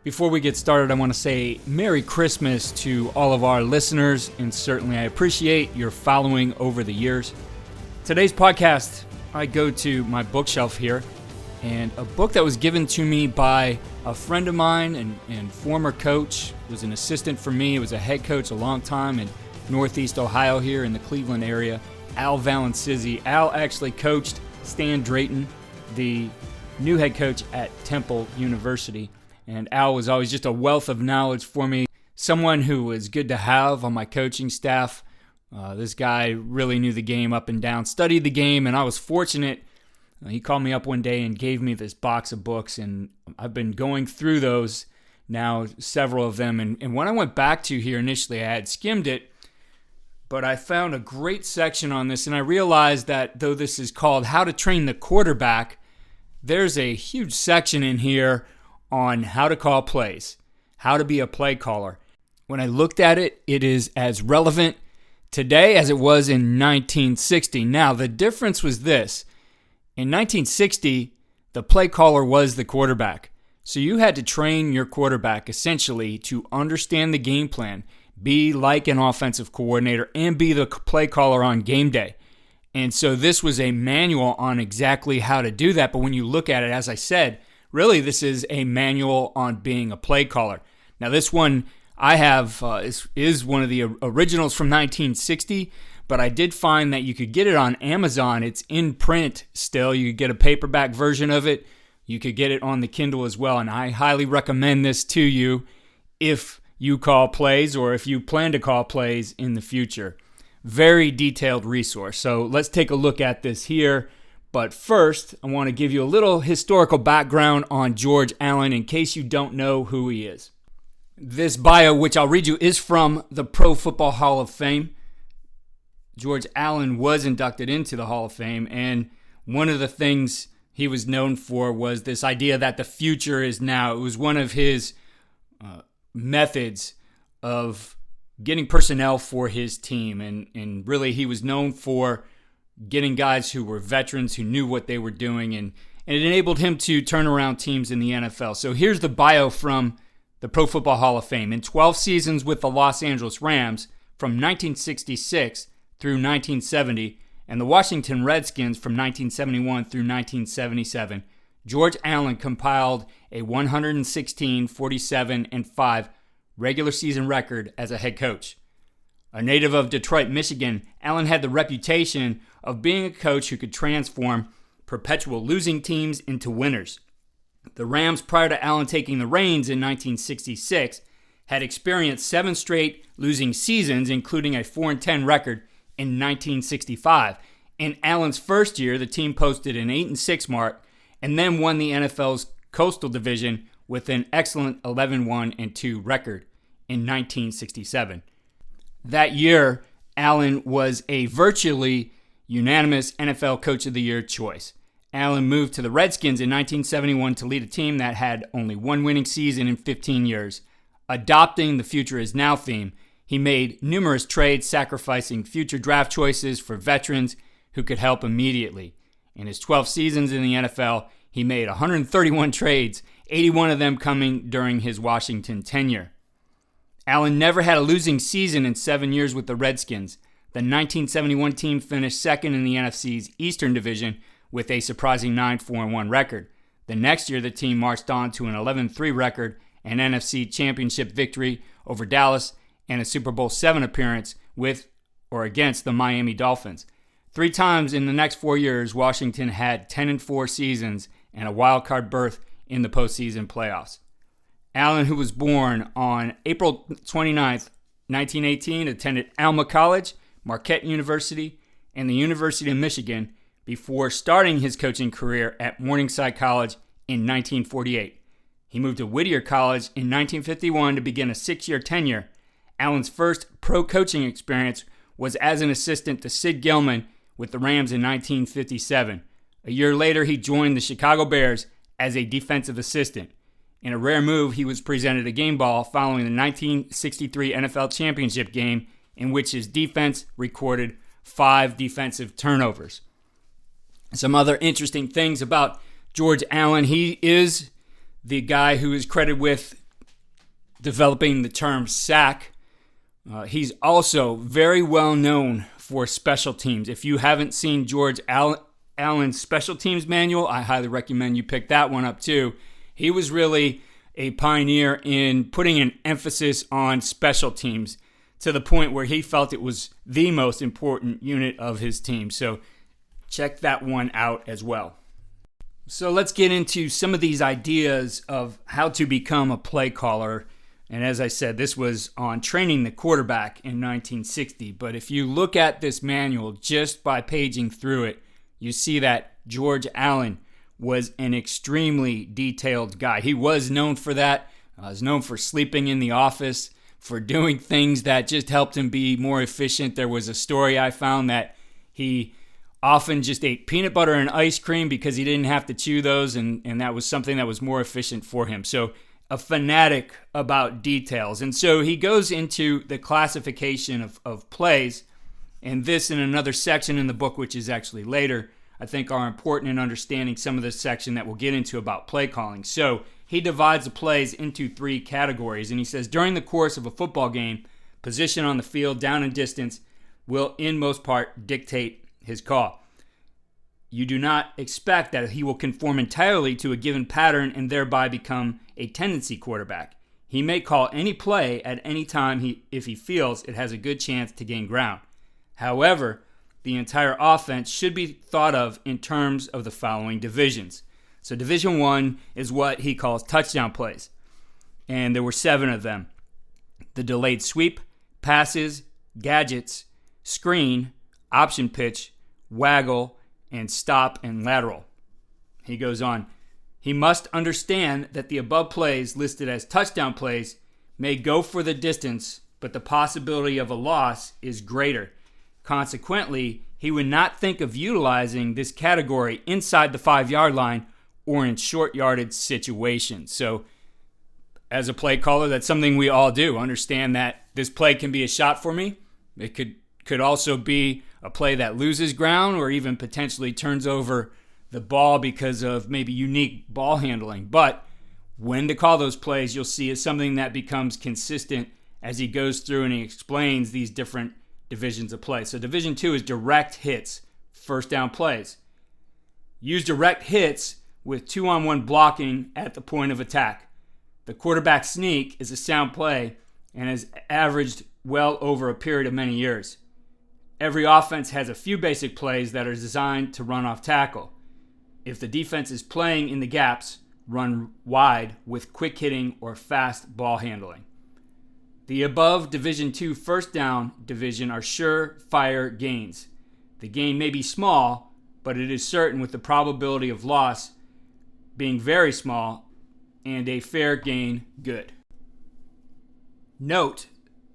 Before we get started, I want to say Merry Christmas to all of our listeners, and certainly I appreciate your following over the years. Today's podcast, I go to my bookshelf here, and a book that was given to me by a friend of mine and former coach, was an assistant for me, was a head coach a long time in Northeast Ohio here in the Cleveland area, Al Valancizzi. Al actually coached Stan Drayton, the new head coach at Temple University. And Al was always just a wealth of knowledge for me, someone who was good to have on my coaching staff. This guy really knew the game up and down, studied the game, and I was fortunate. He called me up one day and gave me this box of books, and I've been going through those now, several of them. And when I went back to here initially, I had skimmed it, but I found a great section on this, and I realized that though this is called How to Train the Quarterback, there's a huge section in here on how to call plays, how to be a play caller. When I looked at it, it is as relevant today as it was in 1960. Now, the difference was this. In 1960, the play caller was the quarterback. So you had to train your quarterback essentially to understand the game plan, be like an offensive coordinator, and be the play caller on game day. And so this was a manual on exactly how to do that. But when you look at it, as I said, really, this is a manual on being a play caller. Now, this one I have is one of the originals from 1960, but I did find that you could get it on Amazon. It's in print still. You could get a paperback version of it. You could get it on the Kindle as well, and I highly recommend this to you if you call plays or if you plan to call plays in the future. Very detailed resource. So let's take a look at this here. But first, I want to give you a little historical background on George Allen in case you don't know who he is. This bio, which I'll read you, is from the Pro Football Hall of Fame. George Allen was inducted into the Hall of Fame, and one of the things he was known for was this idea that the future is now. It was one of his methods of getting personnel for his team, and really he was known for getting guys who were veterans who knew what they were doing, and it enabled him to turn around teams in the NFL. So here's the bio from the Pro Football Hall of Fame. In 12 seasons with the Los Angeles Rams from 1966 through 1970, and the Washington Redskins from 1971 through 1977, George Allen compiled a 116, 47, and 5 regular season record as a head coach. A native of Detroit, Michigan, Allen had the reputation of being a coach who could transform perpetual losing teams into winners. The Rams, prior to Allen taking the reins in 1966, had experienced 7 straight losing seasons, including a 4-10 record in 1965. In Allen's first year, the team posted an 8-6 mark and then won the NFL's Coastal Division with an excellent 11-1-2 record in 1967. That year, Allen was a virtually unanimous NFL Coach of the Year choice. Allen moved to the Redskins in 1971 to lead a team that had only one winning season in 15 years. Adopting the future is now theme, he made numerous trades sacrificing future draft choices for veterans who could help immediately. In his 12 seasons in the NFL, he made 131 trades, 81 of them coming during his Washington tenure. Allen never had a losing season in 7 years with the Redskins. The 1971 team finished second in the NFC's Eastern Division with a surprising 9-4-1 record. The next year, the team marched on to an 11-3 record, an NFC Championship victory over Dallas, and a Super Bowl VII appearance with or against the Miami Dolphins. 3 times in the next 4 years, Washington had 10-4 seasons and a wild card berth in the postseason playoffs. Allen, who was born on April 29th, 1918, attended Alma College, Marquette University, and the University of Michigan before starting his coaching career at Morningside College in 1948. He moved to Whittier College in 1951 to begin a 6-year tenure. Allen's first pro coaching experience was as an assistant to Sid Gilman with the Rams in 1957. A year later, he joined the Chicago Bears as a defensive assistant. In a rare move, he was presented a game ball following the 1963 NFL Championship game in which his defense recorded 5 defensive turnovers. Some other interesting things about George Allen. He is the guy who is credited with developing the term sack. He's also very well known for special teams. If you haven't seen George Allen's special teams manual, I highly recommend you pick that one up too. He was really a pioneer in putting an emphasis on special teams to the point where he felt it was the most important unit of his team. So check that one out as well. So let's get into some of these ideas of how to become a play caller. And as I said, this was on training the quarterback in 1960. But if you look at this manual just by paging through it, you see that George Allen was an extremely detailed guy. He was known for that. He was known for sleeping in the office, for doing things that just helped him be more efficient. There was a story I found that he often just ate peanut butter and ice cream because he didn't have to chew those, and that was something that was more efficient for him. So a fanatic about details. And so he goes into the classification of plays, and this in another section in the book, which is actually later, I think are important in understanding some of this section that we'll get into about play calling. So he divides the plays into 3 categories, and he says during the course of a football game, position on the field, down and distance, will in most part dictate his call. You do not expect that he will conform entirely to a given pattern and thereby become a tendency quarterback. He may call any play at any time if he feels it has a good chance to gain ground. However, the entire offense should be thought of in terms of the following divisions. So Division 1 is what he calls touchdown plays, and there were 7 of them. The delayed sweep, passes, gadgets, screen, option pitch, waggle, and stop and lateral. He goes on, he must understand that the above plays listed as touchdown plays may go for the distance, but the possibility of a loss is greater. Consequently, he would not think of utilizing this category inside the 5-yard line or in short yardage situations. So as a play caller, that's something we all do. Understand that this play can be a shot for me. It could also be a play that loses ground or even potentially turns over the ball because of maybe unique ball handling. But when to call those plays, you'll see is something that becomes consistent as he goes through and he explains these different divisions of play. So Division 2 is direct hits, first down plays. Use direct hits with 2-on-1 blocking at the point of attack. The quarterback sneak is a sound play and has averaged well over a period of many years. Every offense has a few basic plays that are designed to run off tackle. If the defense is playing in the gaps, run wide with quick hitting or fast ball handling. The above Division 2 first down division are surefire gains. The gain may be small, but it is certain with the probability of loss being very small and a fair gain good. Note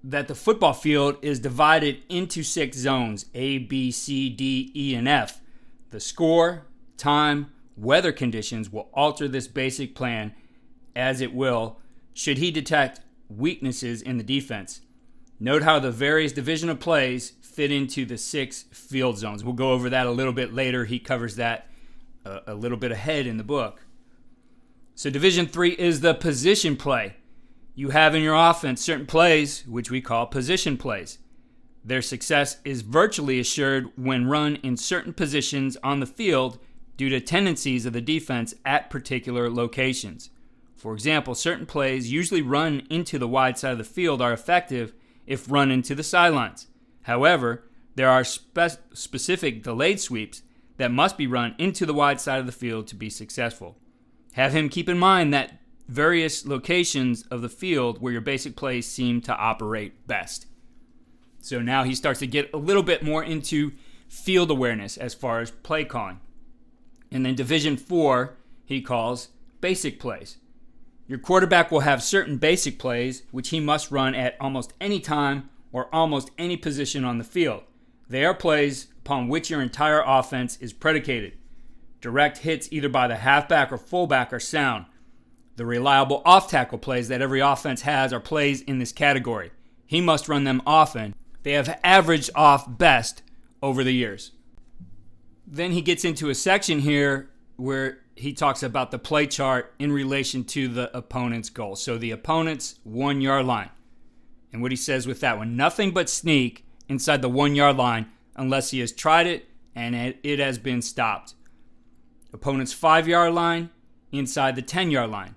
that the football field is divided into 6 zones, A, B, C, D, E, and F. The score, time, weather conditions will alter this basic plan as it will should he detect weaknesses in the defense. Note how the various division of plays fit into the 6 field zones. We'll go over that a little bit later. He covers that a little bit ahead in the book. So Division 3 is the position play. You have in your offense certain plays, which we call position plays. Their success is virtually assured when run in certain positions on the field due to tendencies of the defense at particular locations. For example, certain plays usually run into the wide side of the field are effective if run into the sidelines. However, there are specific delayed sweeps that must be run into the wide side of the field to be successful. Have him keep in mind that various locations of the field where your basic plays seem to operate best. So now he starts to get a little bit more into field awareness as far as play calling. And then Division 4, he calls basic plays. Your quarterback will have certain basic plays which he must run at almost any time or almost any position on the field. They are plays upon which your entire offense is predicated. Direct hits either by the halfback or fullback are sound. The reliable off-tackle plays that every offense has are plays in this category. He must run them often. They have averaged off best over the years. Then he gets into a section here where he talks about the play chart in relation to the opponent's goal. So the opponent's 1 yard line. And what he says with that one, nothing but sneak inside the 1 yard line unless he has tried it and it has been stopped. Opponent's 5 yard line inside the 10 yard line.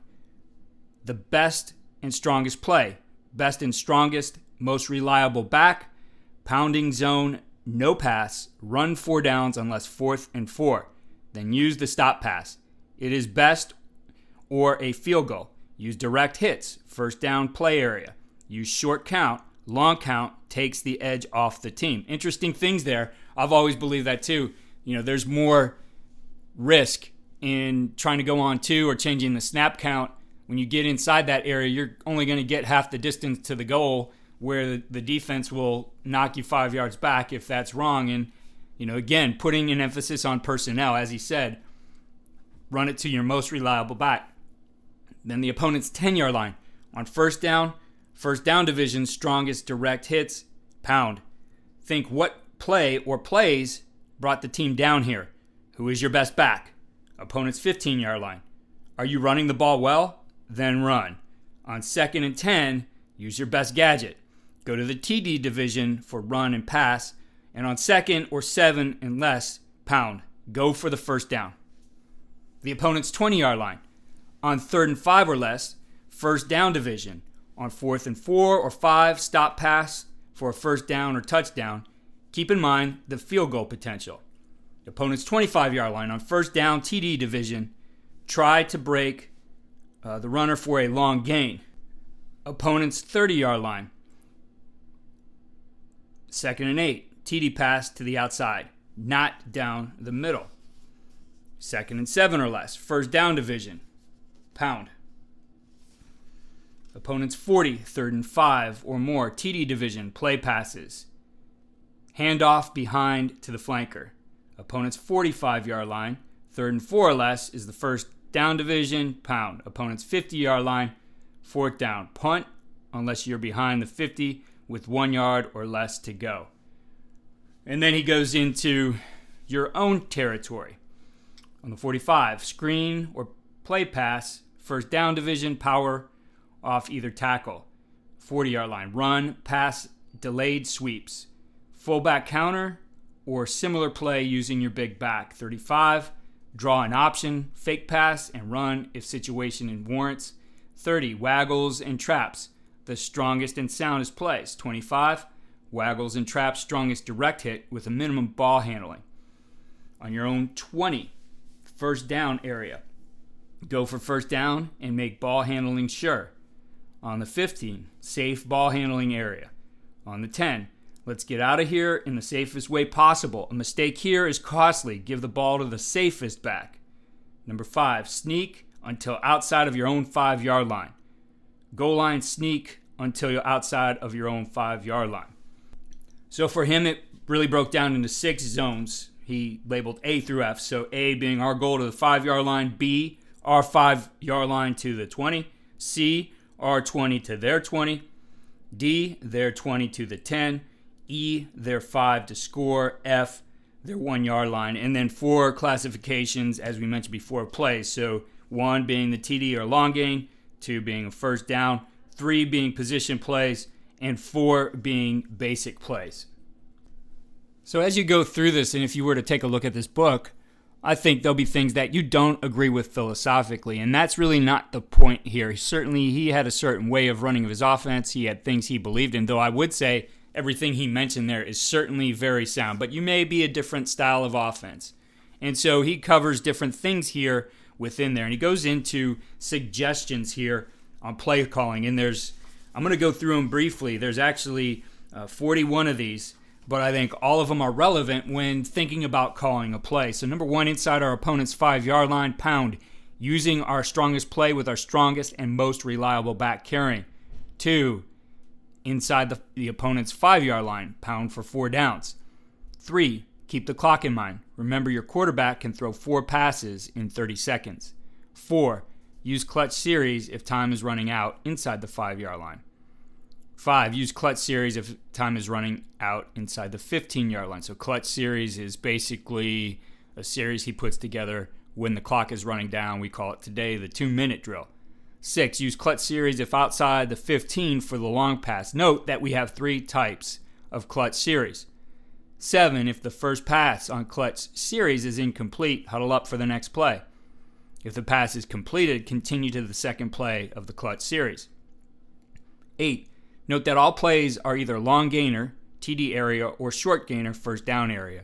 The best and strongest play. Best and strongest, most reliable back. Pounding zone, no pass. Run 4 downs unless 4th and 4. Then use the stop pass. It is best or a field goal. Use direct hits, first down play area. Use short count, long count takes the edge off the team. Interesting things there. I've always believed that too. There's more risk in trying to go on 2 or changing the snap count. When you get inside that area, you're only going to get half the distance to the goal, where the defense will knock you 5 yards back if that's wrong. And, again, putting an emphasis on personnel, as he said, run it to your most reliable back. Then the opponent's 10 yard line. On first down division, strongest direct hits, pound. Think what play or plays brought the team down here. Who is your best back? Opponent's 15 yard line. Are you running the ball well? Then run. On 2nd and 10, use your best gadget. Go to the TD division for run and pass. And on 2nd or 7 and less, pound. Go for the first down. The opponent's 20 yard line. On 3rd and 5 or less, first down division. On 4th and 4 or 5, stop pass for a first down or touchdown. Keep in mind the field goal potential. The opponent's 25 yard line. On first down TD division, try to break the runner for a long gain. Opponent's 30 yard line. 2nd and 8, TD pass to the outside, not down the middle. 2nd and 7 or less, first down division, pound. Opponent's 40, 3rd and 5 or more, TD division, play passes. Handoff behind to the flanker. Opponent's 45 yard line, 3rd and 4 or less is the first down division, pound. Opponent's 50 yard line, 4th down, punt unless you're behind the 50 with 1 yard or less to go. And then he goes into your own territory. On the 45, screen or play pass, first down division, power off either tackle. 40 yard line, run, pass, delayed sweeps. Fullback counter or similar play using your big back. 35, draw an option, fake pass, and run if situation warrants. 30, waggles and traps, the strongest and soundest plays. 25, waggles and traps, strongest direct hit with a minimum ball handling. On your own 20, first down area, go for first down and make ball handling sure. On the 15, safe ball handling area. On the 10, let's get out of here in the safest way possible. A mistake here is costly. Give the ball to the safest back. Number 5, sneak until outside of your own 5 yard line. Goal line sneak until you're outside of your own 5 yard line. So for him, it really broke down into 6 zones. He labeled A through F. So A being our goal to the 5 yard line. B, our 5 yard line to the 20. C, our 20 to their 20. D, their 20 to the 10. E, their 5 to score. F, their 1 yard line. And then 4 classifications, as we mentioned before, plays. So 1 being the TD or long gain, 2 being a first down, 3 being position plays, and 4 being basic plays. So as you go through this, and if you were to take a look at this book, I think there'll be things that you don't agree with philosophically, and that's really not the point here. Certainly, he had a certain way of running of his offense. He had things he believed in, though I would say everything he mentioned there is certainly very sound, but you may be a different style of offense. And so he covers different things here within there, and he goes into suggestions here on play calling, and I'm going to go through them briefly. There's actually 41 of these, but I think all of them are relevant when thinking about calling a play. So number 1, inside our opponent's 5 yard line, pound, using our strongest play with our strongest and most reliable back carrying. 2, inside the opponent's 5 yard line, pound for 4 downs. 3, keep the clock in mind. Remember, your quarterback can throw 4 passes in 30 seconds. 4, use clutch series if time is running out inside the 5 yard line. 5, use clutch series if time is running out inside the 15 yard line. So clutch series is basically a series he puts together when the clock is running down. We call it today the 2-minute drill. 6, use clutch series if outside the 15 for the long pass. Note that we have 3 types of clutch series. 7, if the first pass on clutch series is incomplete, huddle up for the next play. If the pass is completed, continue to the second play of the clutch series. 8, note that all plays are either long gainer, TD area, or short gainer, first down area.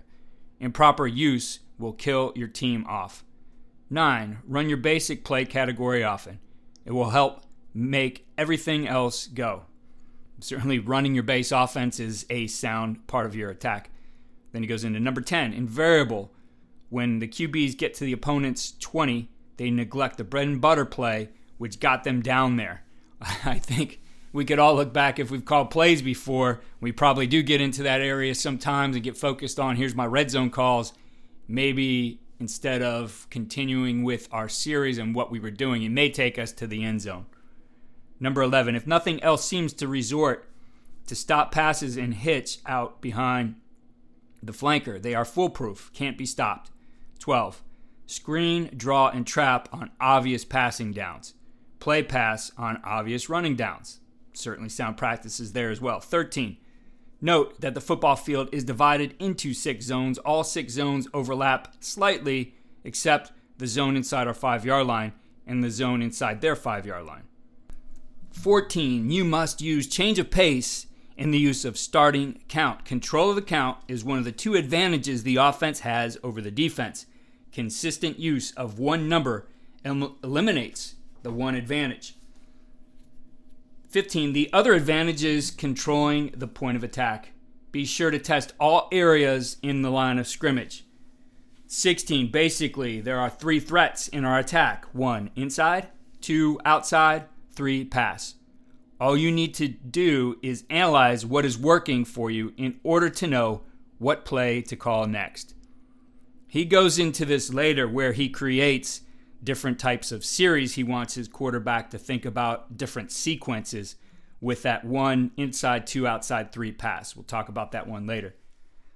Improper use will kill your team off. 9, run your basic play category often. It will help make everything else go. Certainly running your base offense is a sound part of your attack. Then he goes into number 10, invariable. When the QBs get to the opponent's 20, they neglect the bread and butter play, which got them down there. I think we could all look back if we've called plays before. We probably do get into that area sometimes and get focused on, here's my red zone calls. Maybe instead of continuing with our series and what we were doing, it may take us to the end zone. Number 11, if nothing else seems to resort to stop passes and hitch out behind the flanker, they are foolproof, can't be stopped. 12, screen, draw, and trap on obvious passing downs. Play pass on obvious running downs. Certainly sound practices there as well. 13, note that the football field is divided into 6 zones. All 6 zones overlap slightly, except the zone inside our 5-yard line and the zone inside their 5-yard line. 14, you must use change of pace in the use of starting count. Control of the count is one of the 2 advantages the offense has over the defense. Consistent use of one number eliminates the one advantage. 15, the other advantage is controlling the point of attack. Be sure to test all areas in the line of scrimmage. 16, basically, there are 3 threats in our attack. 1, inside. 2, outside. 3, pass. All you need to do is analyze what is working for you in order to know what play to call next. He goes into this later where he creates different types of series. He wants his quarterback to think about different sequences with that 1 inside, 2 outside, 3 pass. We'll talk about that one later.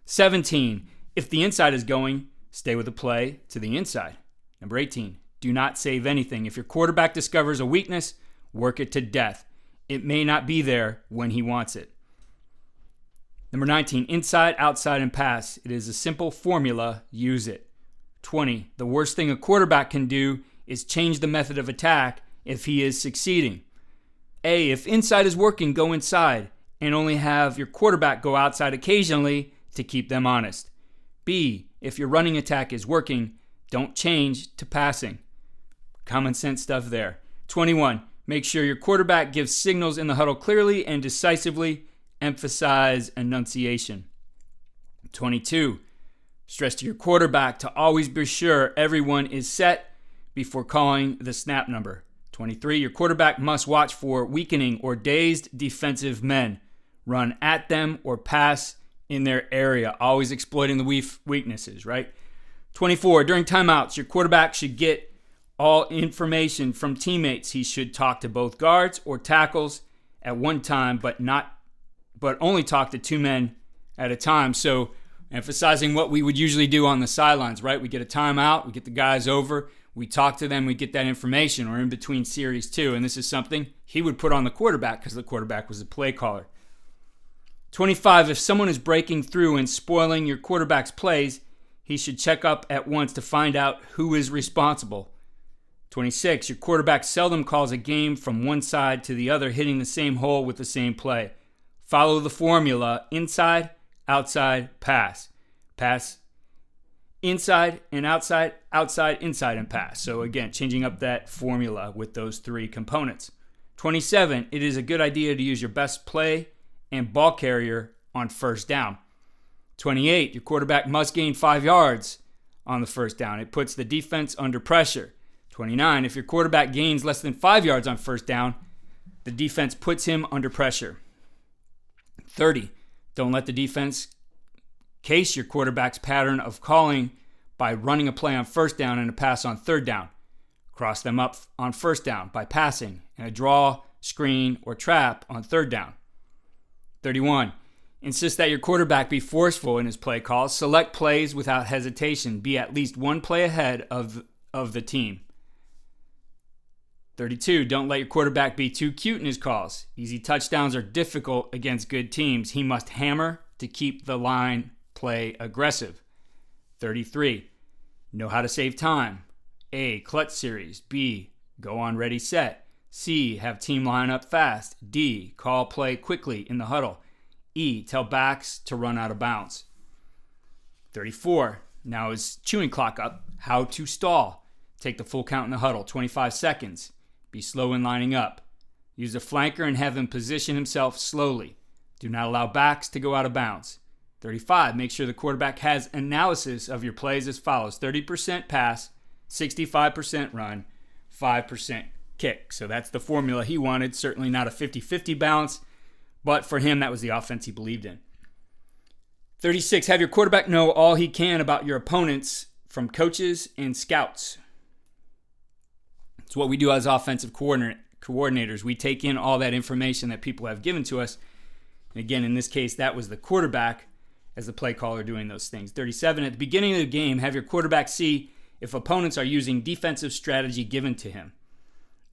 17, if the inside is going, stay with the play to the inside. Number 18, do not save anything. If your quarterback discovers a weakness, work it to death. It may not be there when he wants it. Number 19, inside, outside, and pass. It is a simple formula. Use it. 20, the worst thing a quarterback can do is change the method of attack if he is succeeding. A, if inside is working, go inside and only have your quarterback go outside occasionally to keep them honest. B, if your running attack is working, don't change to passing. Common sense stuff there. 21, make sure your quarterback gives signals in the huddle clearly and decisively. Emphasize enunciation. 22, stress to your quarterback to always be sure everyone is set before calling the snap number. 23, your quarterback must watch for weakening or dazed defensive men. Run at them or pass in their area, always exploiting the weaknesses, right? 24, during timeouts, your quarterback should get all information from teammates. He should talk to both guards or tackles at one time, but only talk to 2 men at a time. So emphasizing what we would usually do on the sidelines, right? We get a timeout, we get the guys over, we talk to them, we get that information, or in between series too. And this is something he would put on the quarterback because the quarterback was the play caller. 25, if someone is breaking through and spoiling your quarterback's plays, he should check up at once to find out who is responsible. 26, your quarterback seldom calls a game from one side to the other, hitting the same hole with the same play. Follow the formula: inside, outside, pass. Pass, inside and outside, outside, inside, and pass. So again, changing up that formula with those 3 components. 27, it is a good idea to use your best play and ball carrier on first down. 28, your quarterback must gain 5 yards on the first down. It puts the defense under pressure. 29, if your quarterback gains less than 5 yards on first down, the defense puts him under pressure. 30, don't let the defense case your quarterback's pattern of calling by running a play on first down and a pass on third down. Cross them up on first down by passing and a draw, screen, or trap on third down. 31, insist that your quarterback be forceful in his play calls. Select plays without hesitation. Be at least one play ahead of of the team. 32, don't let your quarterback be too cute in his calls. Easy touchdowns are difficult against good teams. He must hammer to keep the line play aggressive. 33, know how to save time. A, clutch series. B, go on ready set. C, have team line up fast. D, call play quickly in the huddle. E, tell backs to run out of bounds. 34, now is chewing clock up. How to stall. Take the full count in the huddle, 25 seconds. Be slow in lining up. Use a flanker and have him position himself slowly. Do not allow backs to go out of bounds. 35, make sure the quarterback has analysis of your plays as follows. 30% pass, 65% run, 5% kick. So that's the formula he wanted. Certainly not a 50-50 balance, but for him, that was the offense he believed in. 36, have your quarterback know all he can about your opponents from coaches and scouts. It's what we do as offensive coordinators. We take in all that information that people have given to us. And again, in this case, that was the quarterback as the play caller doing those things. 37, at the beginning of the game, have your quarterback see if opponents are using defensive strategy given to him.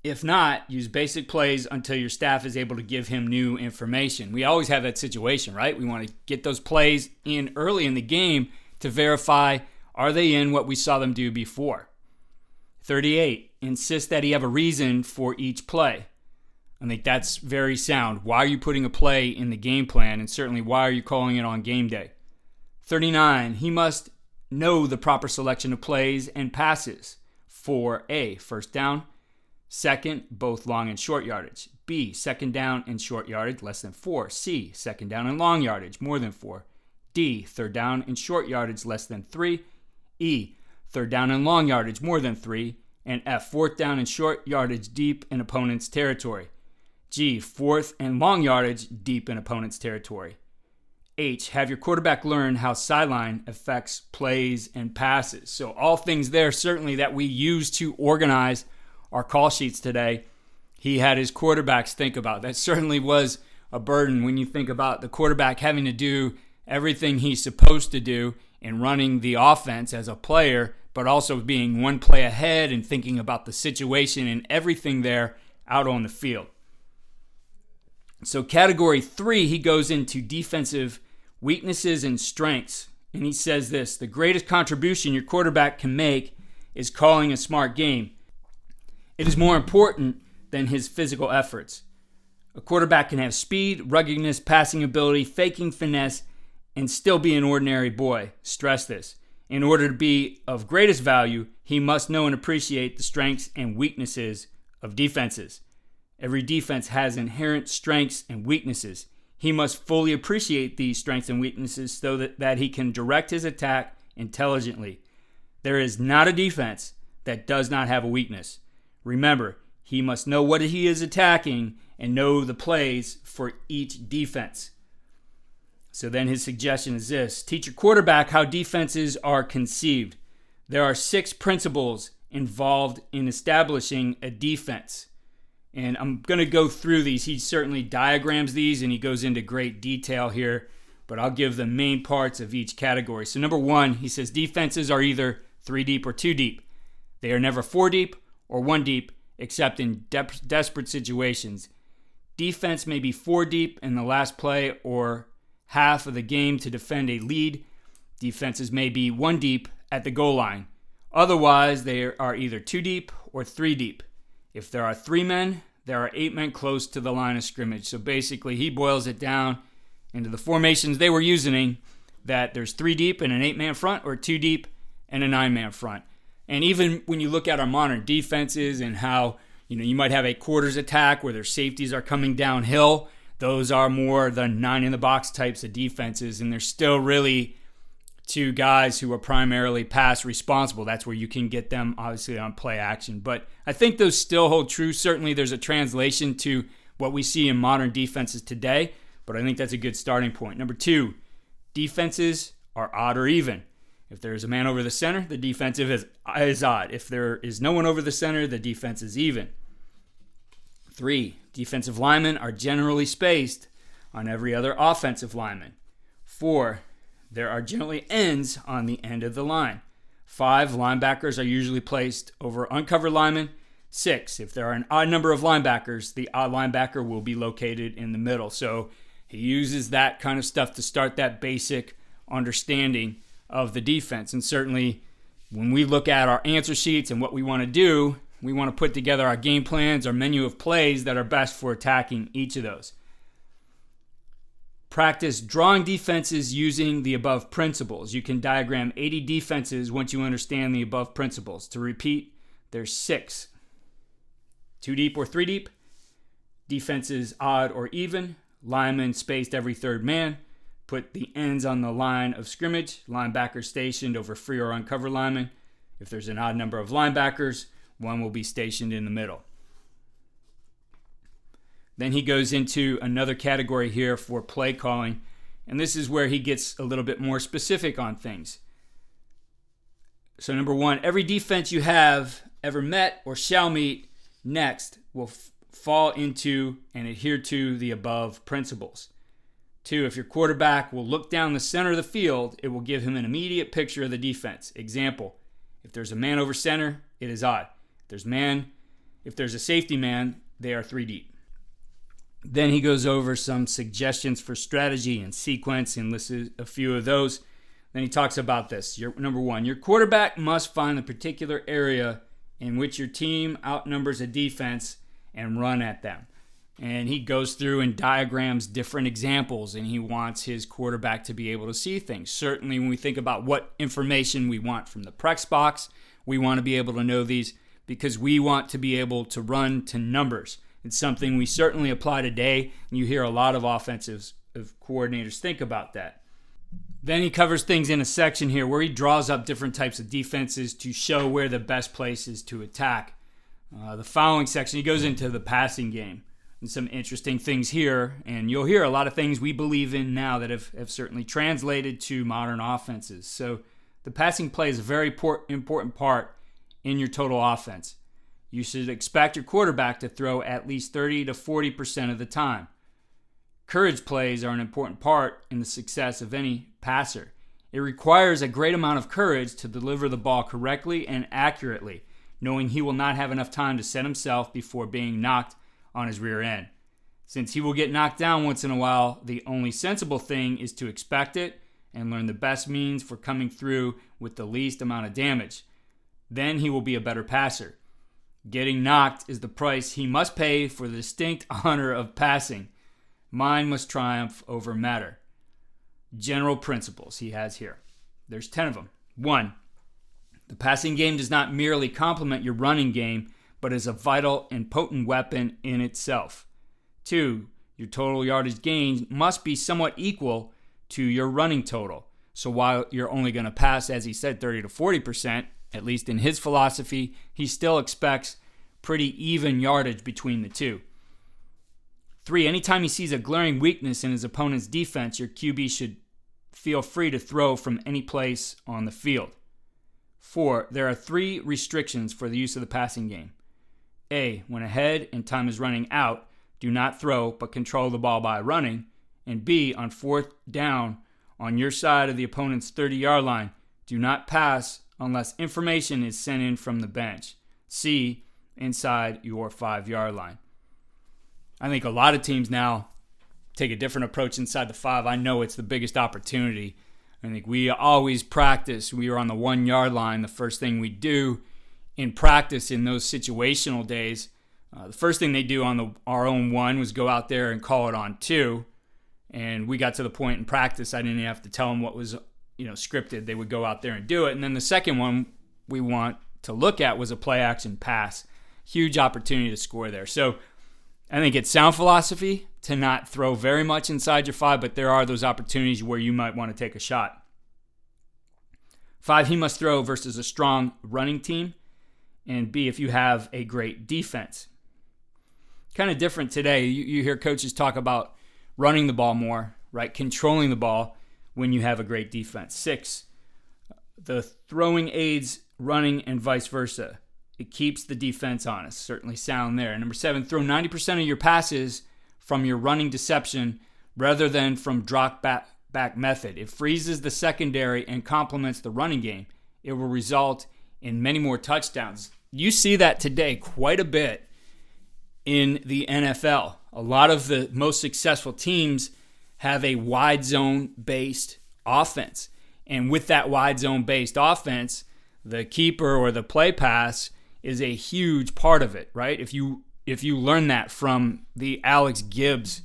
If not, use basic plays until your staff is able to give him new information. We always have that situation, right? We want to get those plays in early in the game to verify, are they in what we saw them do before? 38, insist that he have a reason for each play. I think that's very sound. Why are you putting a play in the game plan? And certainly, why are you calling it on game day? 39, he must know the proper selection of plays and passes for A, first down. Second, both long and short yardage. B, second down and short yardage, less than 4. C, second down and long yardage, more than 4. D, third down and short yardage, less than 3. E, third down and long yardage, more than 3. And F, fourth down and short yardage deep in opponent's territory. G, fourth and long yardage deep in opponent's territory. H, have your quarterback learn how sideline affects plays and passes. So all things there certainly that we use to organize our call sheets today, he had his quarterbacks think about. That certainly was a burden when you think about the quarterback having to do everything he's supposed to do in running the offense as a player, but also being one play ahead and thinking about the situation and everything there out on the field. So category 3, he goes into defensive weaknesses and strengths. And he says this: the greatest contribution your quarterback can make is calling a smart game. It is more important than his physical efforts. A quarterback can have speed, ruggedness, passing ability, faking finesse, and still be an ordinary boy. Stress this. In order to be of greatest value, he must know and appreciate the strengths and weaknesses of defenses. Every defense has inherent strengths and weaknesses. He must fully appreciate these strengths and weaknesses so that he can direct his attack intelligently. There is not a defense that does not have a weakness. Remember, he must know what he is attacking and know the plays for each defense. So then his suggestion is this: teach your quarterback how defenses are conceived. There are 6 principles involved in establishing a defense. And I'm going to go through these. He certainly diagrams these and he goes into great detail here, but I'll give the main parts of each category. So number 1, he says defenses are either 3 deep or 2 deep. They are never 4 deep or 1 deep, except in desperate situations. Defense may be 4 deep in the last play or half of the game to defend a lead. Defenses may be 1 deep at the goal line. Otherwise, they are either 2 deep or 3 deep. If there are 3 men, there are 8 men close to the line of scrimmage. So basically, he boils it down into the formations they were using, that there's 3 deep and an 8-man front, or 2 deep and a 9-man front. And even when you look at our modern defenses and how, you might have a quarters attack where their safeties are coming downhill, those are more the 9-in-the-box types of defenses, and they're still really 2 guys who are primarily pass responsible. That's where you can get them, obviously, on play action. But I think those still hold true. Certainly there's a translation to what we see in modern defenses today, but I think that's a good starting point. Number 2, defenses are odd or even. If there is a man over the center, the defensive is odd. If there is no one over the center, the defense is even. 3, defensive linemen are generally spaced on every other offensive lineman. 4, there are generally ends on the end of the line. 5, linebackers are usually placed over uncovered linemen. 6, if there are an odd number of linebackers, the odd linebacker will be located in the middle. So he uses that kind of stuff to start that basic understanding of the defense. And certainly when we look at our answer sheets and what we want to do, we want to put together our game plans, our menu of plays that are best for attacking each of those. Practice drawing defenses using the above principles. You can diagram 80 defenses once you understand the above principles. To repeat, there's 6. 2 deep or 3 deep. Defenses odd or even. Linemen spaced every third man. Put the ends on the line of scrimmage. Linebackers stationed over free or uncovered linemen. If there's an odd number of linebackers, one will be stationed in the middle. Then he goes into another category here for play calling, and this is where he gets a little bit more specific on things. So number 1, every defense you have ever met or shall meet next will fall into and adhere to the above principles. 2, if your quarterback will look down the center of the field, it will give him an immediate picture of the defense. Example, if there's a man over center, it is odd. If there's a safety man, they are 3 deep. Then he goes over some suggestions for strategy and sequence and lists a few of those. Then he talks about this. Number 1, your quarterback must find the particular area in which your team outnumbers a defense and run at them. And he goes through and diagrams different examples, and he wants his quarterback to be able to see things. Certainly when we think about what information we want from the Prex box, we want to be able to know these because we want to be able to run to numbers. It's something we certainly apply today, and you hear a lot of offensive coordinators think about that. Then he covers things in a section here where he draws up different types of defenses to show where the best place is to attack. The following section, he goes into the passing game and some interesting things here, and you'll hear a lot of things we believe in now that have certainly translated to modern offenses. So the passing play is a very important part in your total offense. You should expect your quarterback to throw at least 30 to 40% of the time. Courage plays are an important part in the success of any passer. It requires a great amount of courage to deliver the ball correctly and accurately, knowing he will not have enough time to set himself before being knocked on his rear end. Since he will get knocked down once in a while, the only sensible thing is to expect it and learn the best means for coming through with the least amount of damage. Then he will be a better passer. Getting knocked is the price he must pay for the distinct honor of passing. Mind must triumph over matter. General principles he has here. There's 10 of them. 1, the passing game does not merely complement your running game, but is a vital and potent weapon in itself. 2, your total yardage gain must be somewhat equal to your running total. So while you're only going to pass, as he said, 30 to 40%, at least in his philosophy, he still expects pretty even yardage between the two. 3, anytime he sees a glaring weakness in his opponent's defense, your QB should feel free to throw from any place on the field. 4, there are 3 restrictions for the use of the passing game. A, when ahead and time is running out, do not throw but control the ball by running. And B, on 4th down on your side of the opponent's 30-yard line, do not pass unless information is sent in from the bench. C, inside your 5-yard line. I think a lot of teams now take a different approach inside the 5. I know it's the biggest opportunity. I think we always practice. We were on the 1-yard line. The first thing we do in practice in those situational days, the first thing they do on our own 1 was go out there and call it on 2. And we got to the point in practice I didn't even have to tell them what was scripted. They would go out there and do it. And then the second one we want to look at was a play action pass. Huge opportunity to score there. So I think it's sound philosophy to not throw very much inside your 5, but there are those opportunities where you might want to take a shot. 5, he must throw versus a strong running team. And B, if you have a great defense. Kind of different today. You hear coaches talk about running the ball more, right? Controlling the ball when you have a great defense. 6, the throwing aids running and vice versa. It keeps the defense honest. Certainly sound there. Number 7, throw 90% of your passes from your running deception rather than from drop back method. It freezes the secondary and complements the running game. it will result in many more touchdowns. You see that today quite a bit in the NFL. A lot of the most successful teams have a wide zone-based offense. And with that wide zone-based offense, the keeper or the play pass is a huge part of it, right? If you learn that from the Alex Gibbs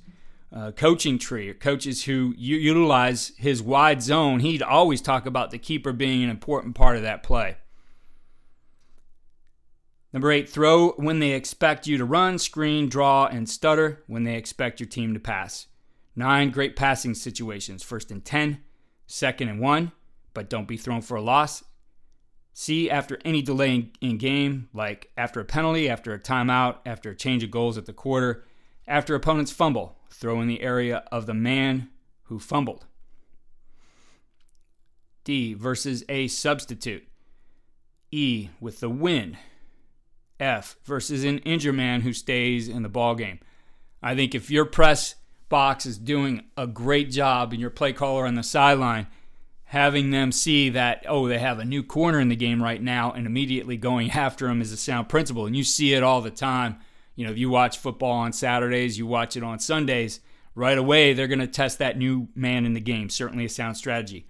coaching tree, or coaches who utilize his wide zone, he'd always talk about the keeper being an important part of that play. Number 8, throw when they expect you to run, screen, draw, and stutter when they expect your team to pass. 9, great passing situations. 1st and 10, 2nd and 1, but don't be thrown for a loss. C, after any delay in game, like after a penalty, after a timeout, after a change of goals at the quarter, after opponent's fumble, throw in the area of the man who fumbled. D, versus a substitute. E, with the win. F, versus an injured man who stays in the ball game. I think if your press box is doing a great job and your play caller on the sideline, having them see that, they have a new corner in the game right now, and immediately going after him is a sound principle. And you see it all the time. If you watch football on Saturdays, you watch it on Sundays, right away they're going to test that new man in the game. Certainly a sound strategy.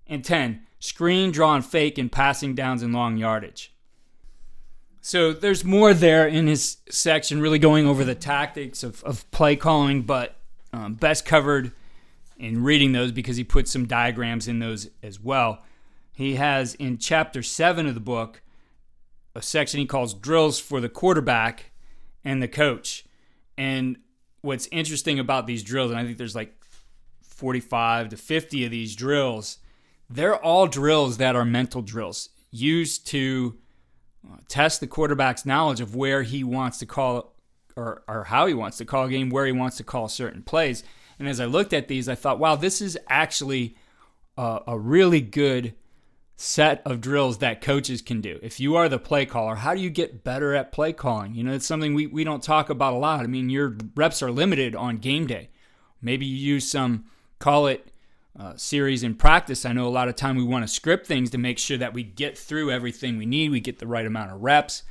And 10, screen, draw, and fake in passing downs and long yardage. So there's more there in his section, really going over the tactics of play calling, but best covered in reading those because he puts some diagrams in those as well. He has in chapter 7 of the book a section he calls drills for the quarterback and the coach. And what's interesting about these drills, and I think there's like 45 to 50 of these drills, they're all drills that are mental drills used to test the quarterback's knowledge of where he wants to call or how he wants to call a game, where he wants to call certain plays. And as I looked at these, I thought, wow, this is actually a really good set of drills that coaches can do. If you are the play caller, how do you get better at play calling? It's something we don't talk about a lot. I mean, your reps are limited on game day. Maybe you use some, call it, series in practice. I know a lot of time we want to script things to make sure that we get through everything we need, we get the right amount of reps.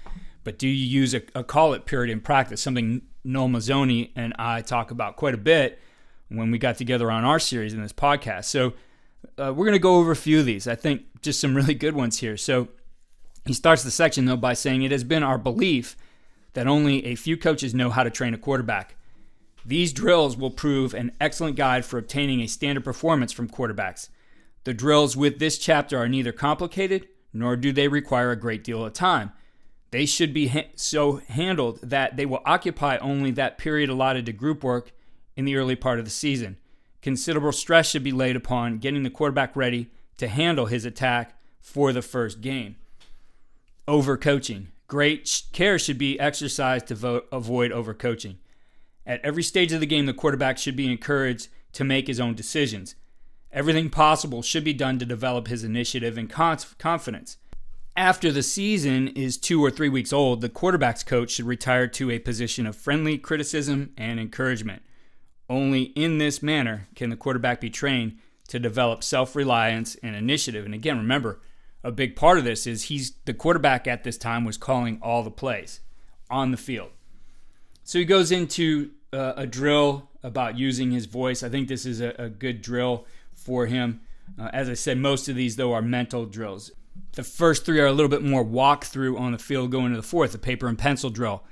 But do you use a call it period in practice? Something Noel Mazzoni and I talk about quite a bit when we got together on our series in this podcast. So we're going to go over a few of these. I think just some really good ones here. So he starts the section, though, by saying, it has been our belief that only a few coaches know how to train a quarterback. These drills will prove an excellent guide for obtaining a standard performance from quarterbacks. The drills with this chapter are neither complicated, nor do they require a great deal of time. They should be so handled that they will occupy only that period allotted to group work in the early part of the season. Considerable stress should be laid upon getting the quarterback ready to handle his attack for the first game. Overcoaching. Great care should be exercised to avoid overcoaching. At every stage of the game, the quarterback should be encouraged to make his own decisions. Everything possible should be done to develop his initiative and confidence. After the season is 2 or 3 weeks old, the quarterback's coach should retire to a position of friendly criticism and encouragement. Only in this manner can the quarterback be trained to develop self-reliance and initiative. And again, remember, a big part of this is the quarterback at this time was calling all the plays on the field. So he goes into a drill about using his voice. I think this is a good drill for him. As I said, most of these, though, are mental drills. The first 3 are a little bit more walkthrough on the field. Going to the 4th, a paper and pencil drill.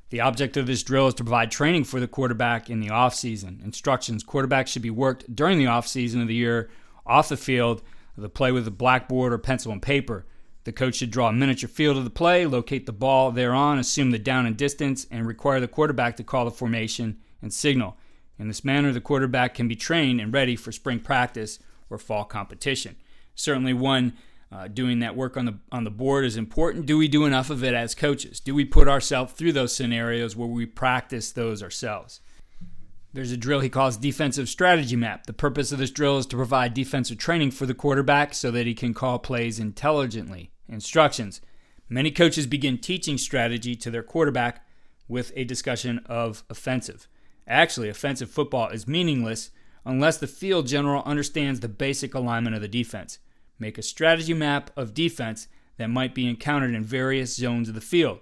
The object of this drill is to provide training for the quarterback in the offseason. Instructions: quarterbacks should be worked during the offseason of the year off the field, the play with a blackboard or pencil and paper. The coach should draw a miniature field of the play, locate the ball thereon, assume the down and distance, and require the quarterback to call the formation and signal. In this manner, the quarterback can be trained and ready for spring practice or fall competition. Certainly one doing that work on the board is important. Do we do enough of it as coaches? Do we put ourselves through those scenarios where we practice those ourselves? There's a drill he calls defensive strategy map. The purpose of this drill is to provide defensive training for the quarterback so that he can call plays intelligently. Instructions: many coaches begin teaching strategy to their quarterback with a discussion of offensive. Actually, offensive football is meaningless unless the field general understands the basic alignment of the defense. Make a strategy map of defense that might be encountered in various zones of the field.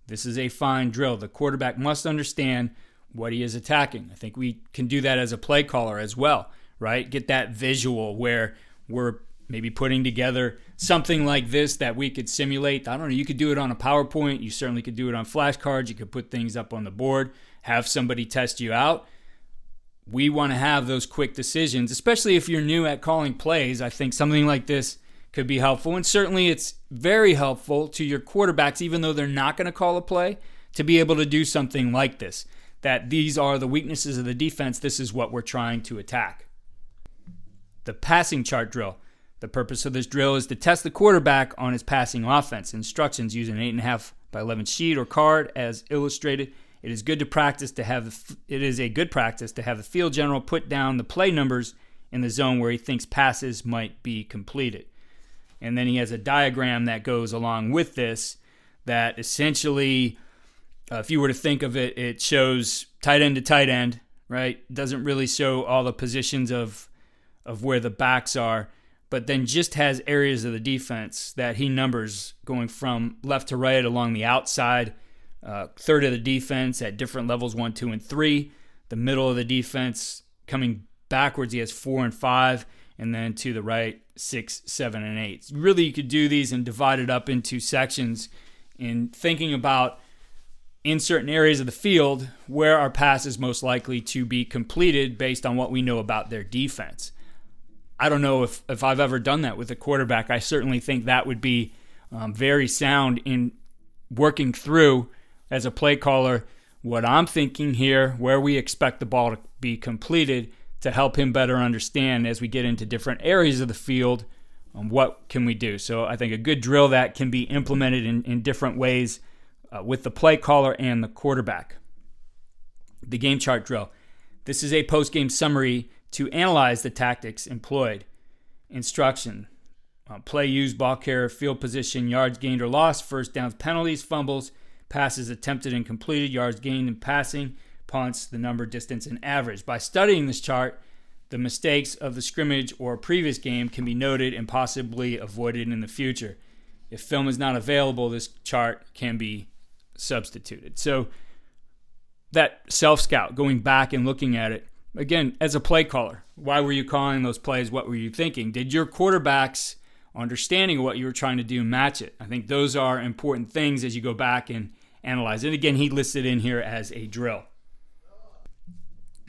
This is a fine drill. The quarterback must understand what he is attacking. I think we can do that as a play caller as well, right? Get that visual where we're maybe putting together something like this that we could simulate. I don't know, you could do it on a PowerPoint. You certainly could do it on flashcards. You could put things up on the board, have somebody test you out. We want to have those quick decisions, especially if you're new at calling plays. I think something like this could be helpful. And certainly it's very helpful to your quarterbacks, even though they're not going to call a play, to be able to do something like this. That these are the weaknesses of the defense. This is what we're trying to attack. The passing chart drill. The purpose of this drill is to test the quarterback on his passing offense. Instructions use an 8.5 by 11 sheet or card as illustrated. It is a good practice to have the field general put down the play numbers in the zone where he thinks passes might be completed. And then he has a diagram that goes along with this that essentially, if you were to think of it, it shows tight end to tight end, right? It doesn't really show all the positions of where the backs are, but then just has areas of the defense that he numbers going from left to right along the outside, third of the defense at different levels, 1, 2, and 3. The middle of the defense coming backwards, he has 4 and 5, and then to the right, 6, 7, and 8. Really, you could do these and divide it up into sections in thinking about in certain areas of the field where our pass is most likely to be completed based on what we know about their defense. I don't know if I've ever done that with a quarterback. I certainly think that would be very sound in working through as a play caller what I'm thinking here, where we expect the ball to be completed, to help him better understand as we get into different areas of the field, what can we do. So I think a good drill that can be implemented in different ways with the play caller and the quarterback. The game chart drill. This is a post-game summary to analyze the tactics employed. Instruction. Play used, ball carrier, field position, yards gained or lost, first downs, penalties, fumbles, passes attempted and completed, yards gained in passing, punts, the number, distance, and average. By studying this chart, the mistakes of the scrimmage or previous game can be noted and possibly avoided in the future. If film is not available, this chart can be substituted. So that self-scout, going back and looking at it, again, as a play caller, why were you calling those plays? What were you thinking? Did your quarterback's understanding of what you were trying to do match it? I think those are important things as you go back and analyze. And again, he listed in here as a drill.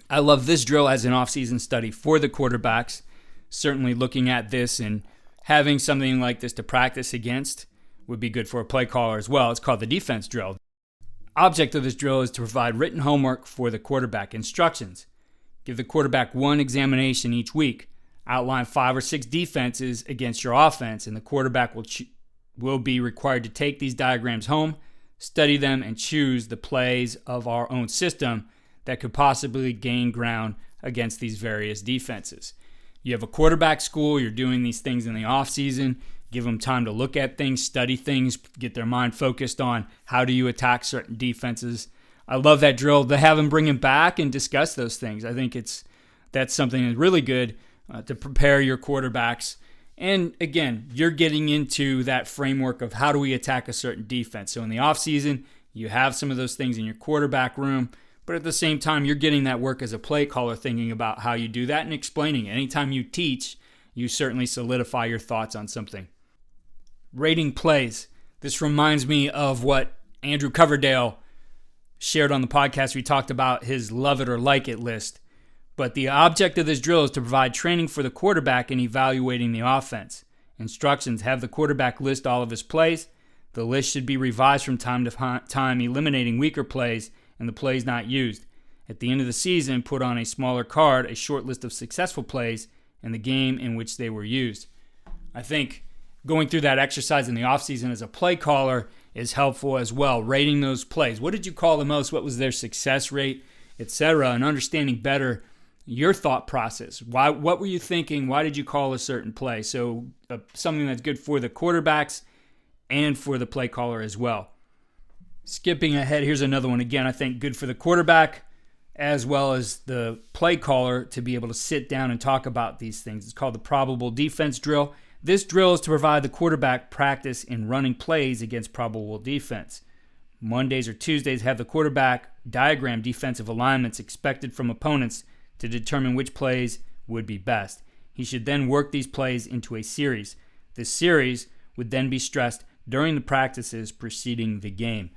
I love this drill as an off-season study for the quarterbacks. Certainly looking at this and having something like this to practice against would be good for a play caller as well. It's called the defense drill. Object of this drill is to provide written homework for the quarterback. Instructions. Give the quarterback one examination each week. Outline 5 or 6 defenses against your offense, and the quarterback will be required to take these diagrams home, study them, and choose the plays of our own system that could possibly gain ground against these various defenses. You have a quarterback school, you're doing these things in the offseason, give them time to look at things, study things, get their mind focused on how do you attack certain defenses. I love that drill to have them bring him back and discuss those things. I think that's something that's really good to prepare your quarterbacks. And again, you're getting into that framework of how do we attack a certain defense. So in the offseason, you have some of those things in your quarterback room, but at the same time, you're getting that work as a play caller, thinking about how you do that and explaining it. Anytime you teach, you certainly solidify your thoughts on something. Rating plays. This reminds me of what Andrew Coverdale shared on the podcast. We talked about his love it or like it list. But the object of this drill is to provide training for the quarterback in evaluating the offense. Instructions: have the quarterback list all of his plays. The list should be revised from time to time, eliminating weaker plays and the plays not used. At the end of the season, put on a smaller card a short list of successful plays and the game in which they were used. I think going through that exercise in the offseason as a play caller is helpful as well, rating those plays. What did you call the most? What was their success rate, etc., and understanding better your thought process. What were you thinking? Why did you call a certain play? So something that's good for the quarterbacks and for the play caller as well. Skipping ahead, here's another one. Again, I think good for the quarterback as well as the play caller to be able to sit down and talk about these things. It's called the probable defense drill. This drill is to provide the quarterback practice in running plays against probable defense. Mondays or Tuesdays have the quarterback diagram defensive alignments expected from opponents to determine which plays would be best. He should then work these plays into a series. This series would then be stressed during the practices preceding the game.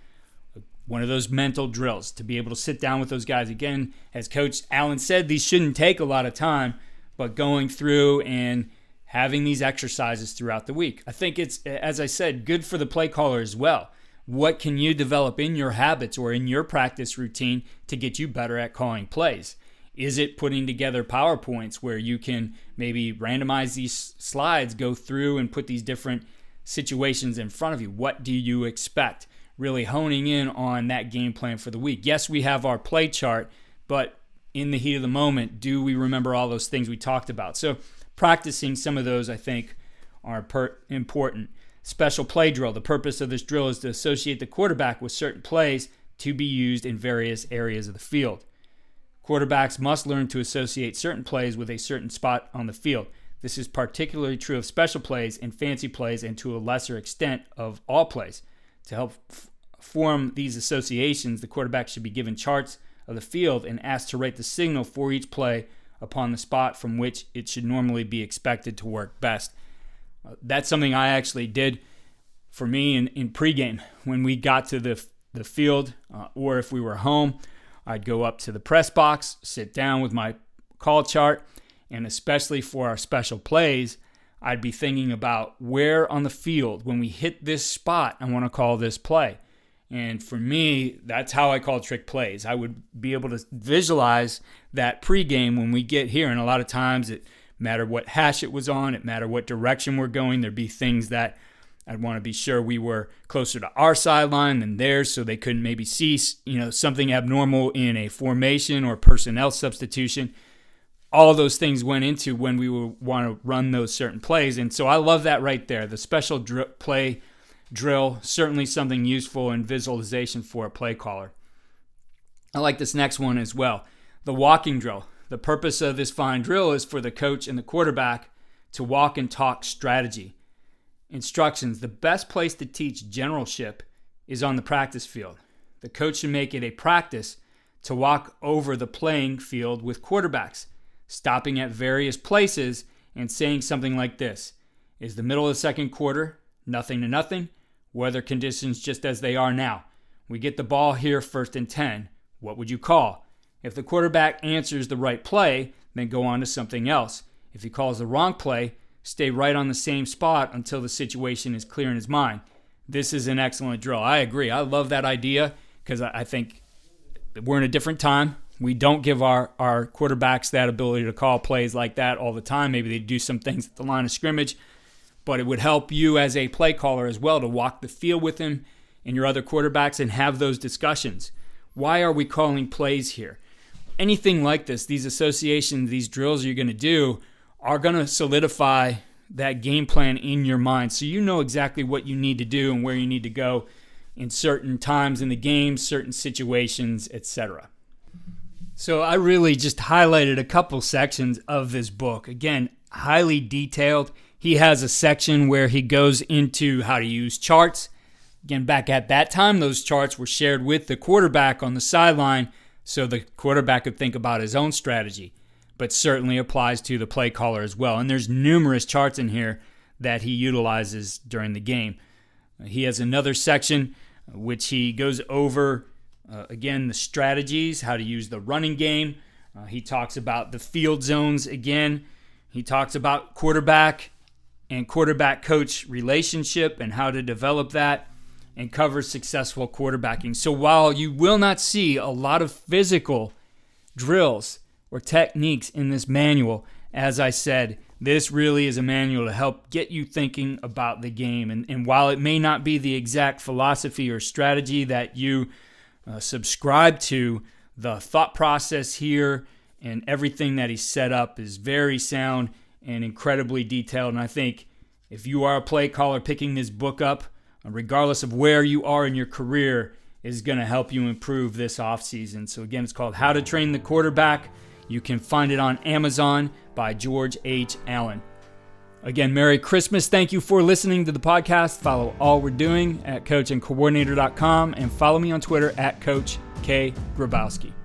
One of those mental drills to be able to sit down with those guys. Again, as Coach Allen said, these shouldn't take a lot of time, but going through and having these exercises throughout the week. I think it's, as I said, good for the play caller as well. What can you develop in your habits or in your practice routine to get you better at calling plays? Is it putting together PowerPoints where you can maybe randomize these slides, go through and put these different situations in front of you? What do you expect? Really honing in on that game plan for the week. Yes, we have our play chart, but in the heat of the moment, do we remember all those things we talked about? So practicing some of those, I think, are important. Special play drill. The purpose of this drill is to associate the quarterback with certain plays to be used in various areas of the field. Quarterbacks must learn to associate certain plays with a certain spot on the field. This is particularly true of special plays and fancy plays, and to a lesser extent of all plays. To help form these associations, the quarterback should be given charts of the field and asked to rate the signal for each play upon the spot from which it should normally be expected to work best. That's something I actually did for me in pregame. When we got to the field, or if we were home, I'd go up to the press box, sit down with my call chart, and especially for our special plays, I'd be thinking about where on the field, when we hit this spot, I want to call this play. And for me, that's how I call trick plays. I would be able to visualize that pregame when we get here. And a lot of times it mattered what hash it was on. It mattered what direction we're going. There'd be things that I'd want to be sure we were closer to our sideline than theirs, so they couldn't maybe see, something abnormal in a formation or personnel substitution. All of those things went into when we would want to run those certain plays. And so I love that right there. The special play drill, certainly something useful in visualization for a play caller. I like this next one as well. The walking drill. The purpose of this fine drill is for the coach and the quarterback to walk and talk strategy. Instructions. The best place to teach generalship is on the practice field. The coach should make it a practice to walk over the playing field with quarterbacks, stopping at various places and saying something like this: is the middle of the second quarter, 0-0, weather conditions just as they are now. We get the ball here 1st and 10. What would you call? If the quarterback answers the right play, then go on to something else. If he calls the wrong play, stay right on the same spot until the situation is clear in his mind. This is an excellent drill. I agree. I love that idea because I think we're in a different time. We don't give our quarterbacks that ability to call plays like that all the time. Maybe they do some things at the line of scrimmage, but it would help you as a play caller as well to walk the field with him and your other quarterbacks and have those discussions. Why are we calling plays here? Anything like this, these associations, these drills you're going to do are going to solidify that game plan in your mind, so you know exactly what you need to do and where you need to go in certain times in the game, certain situations, etc. So I really just highlighted a couple sections of this book. Again, highly detailed. He has a section where he goes into how to use charts. Again, back at that time, those charts were shared with the quarterback on the sideline so the quarterback could think about his own strategy, but certainly applies to the play caller as well. And there's numerous charts in here that he utilizes during the game. He has another section which he goes over, again, the strategies, how to use the running game. He talks about the field zones again. He talks about quarterback and quarterback coach relationship and how to develop that, and covers successful quarterbacking. So while you will not see a lot of physical drills or techniques in this manual, as I said, this really is a manual to help get you thinking about the game. And while it may not be the exact philosophy or strategy that you subscribe to, the thought process here and everything that he set up is very sound and incredibly detailed. And I think if you are a play caller, picking this book up, regardless of where you are in your career, is going to help you improve this offseason. So again, it's called How to Train the Quarterback. You can find it on Amazon by George H. Allen. Again, Merry Christmas. Thank you for listening to the podcast. Follow all we're doing at coachandcoordinator.com and follow me on Twitter at Coach K. Grabowski.